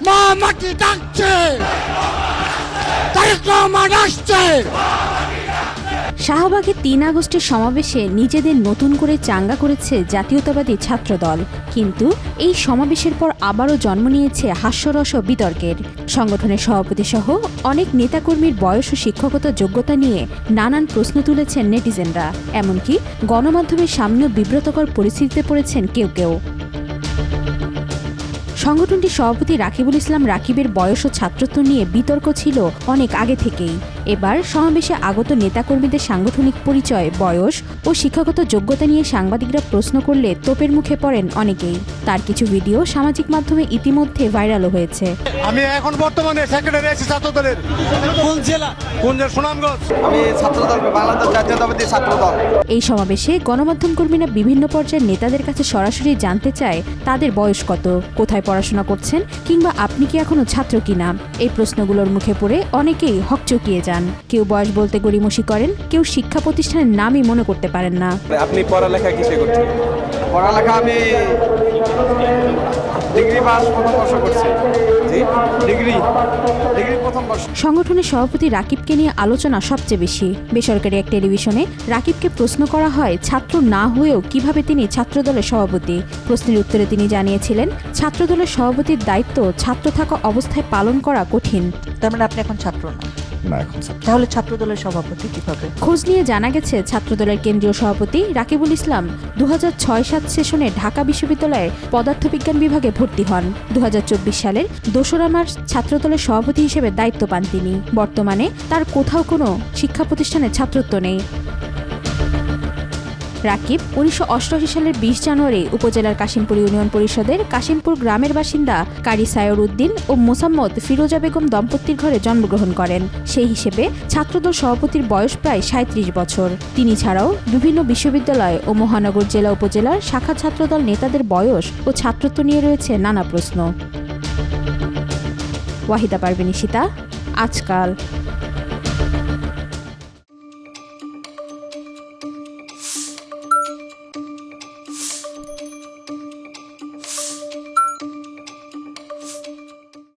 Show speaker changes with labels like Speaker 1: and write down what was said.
Speaker 1: মা মাটি ডাকছে, তারেক রহমান আসছে।
Speaker 2: শাহবাগে ৩ আগস্টের সমাবেশে নিজেদের নতুন করে চাঙ্গা করেছে জাতীয়তাবাদী ছাত্রদল, কিন্তু এই সমাবেশের পর আবারও জন্ম নিয়েছে হাস্যরস ও বিতর্কের। সংগঠনের সভাপতি সহ অনেক নেতাকর্মীর বয়স ও শিক্ষকতা যোগ্যতা নিয়ে নানান প্রশ্ন তুলেছেন নেটিজেনরা, এমনকি গণমাধ্যমের সামনেও বিব্রতকর পরিস্থিতিতে পড়েছেন কেউ কেউ। সংগঠনটির সভাপতি রাকিবুল ইসলাম রাকিবের বয়স ও ছাত্রত্ব নিয়ে বিতর্ক ছিল অনেক আগে থেকেই। এবার সমাবেশে আগত নেতাকর্মীদের সাংগঠনিক পরিচয়, বয়স ও শিক্ষাগত যোগ্যতা নিয়ে সাংবাদিকরা প্রশ্ন করলে তোপের মুখে পড়েন অনেকেই। তার কিছু ভিডিও সামাজিক মাধ্যমে ইতিমধ্যে ভাইরালও হয়েছে।
Speaker 1: আমি এখন বর্তমানে সেক্রেটারি আছি ছাত্রদলের। কোন জেলা? সুনামগঞ্জ।
Speaker 3: আমি ছাত্রদল, বাংলাদেশ জাতীয়তাবাদী ছাত্রদল।
Speaker 2: এই সমাবেশে গণমাধ্যম কর্মীরা বিভিন্ন পর্যায়ের নেতাদের কাছে সরাসরি জানতে চায় তাদের বয়স কত, কোথায় পড়াশোনা করছেন, কিংবা আপনি কি এখনো ছাত্র কিনা। এই প্রশ্নগুলোর মুখে পড়ে অনেকেই হকচকিয়ে যান। কেউ বয়স বলতে গড়িমসি করেন, কেউ শিক্ষা প্রতিষ্ঠানের নামই মনে করতে পারেন না।
Speaker 3: আপনি পড়ালেখা কিসে করছেন? পড়ালেখা আমি ডিগ্রি পাস প্রথম বর্ষ করছি। জি, ডিগ্রি প্রথম বর্ষ।
Speaker 2: সংগঠনের সভাপতি রাকিবকে নিয়ে আলোচনা সবচেয়ে বেশি। বেসরকারি এক টেলিভিশনে রাকিবকে প্রশ্ন করা হয় ছাত্র না হয়েও কিভাবে তিনি ছাত্রদলের সভাপতি। প্রশ্নের উত্তরে তিনি জানিয়েছিলেন, ছাত্রদলের সভাপতির দায়িত্ব ছাত্র থাকা অবস্থায় পালন করা কঠিন।
Speaker 4: তার মানে আপনি এখন ছাত্র না? তাহলে ছাত্রদলের সভাপতি কিভাবে?
Speaker 2: খোঁজ নিয়ে জানা গেছে, ছাত্রদলের কেন্দ্রীয় সভাপতি রাকিবুল ইসলাম 2006-07 সেশনে ঢাকা বিশ্ববিদ্যালয়ের পদার্থবিজ্ঞান বিভাগে ভর্তি হন। 2024 সালের 2রা মার্চ ছাত্রদলের সভাপতি হিসেবে দায়িত্ব পান তিনি। বর্তমানে তার কোথাও কোনো শিক্ষা প্রতিষ্ঠানে ছাত্রত্ব নেই। রাকিব 1988 সালের 20 জানুয়ারি উপজেলার কাশিমপুর ইউনিয়ন পরিষদের কাশিমপুর গ্রামের বাসিন্দা কারি সায়র উদ্দিন ও মোসাম্মদ ফিরোজা বেগম দম্পতির ঘরে জন্মগ্রহণ করেন। সেই হিসেবে ছাত্রদল সভাপতির বয়স প্রায় 37 বছর। তিনি ছাড়াও বিভিন্ন বিশ্ববিদ্যালয় ও মহানগর জেলা উপজেলার শাখা ছাত্রদল নেতাদের বয়স ও ছাত্রত্ব নিয়ে রয়েছে নানা প্রশ্ন। ওয়াহিদা পারভীন ঈশিতা, আজকাল।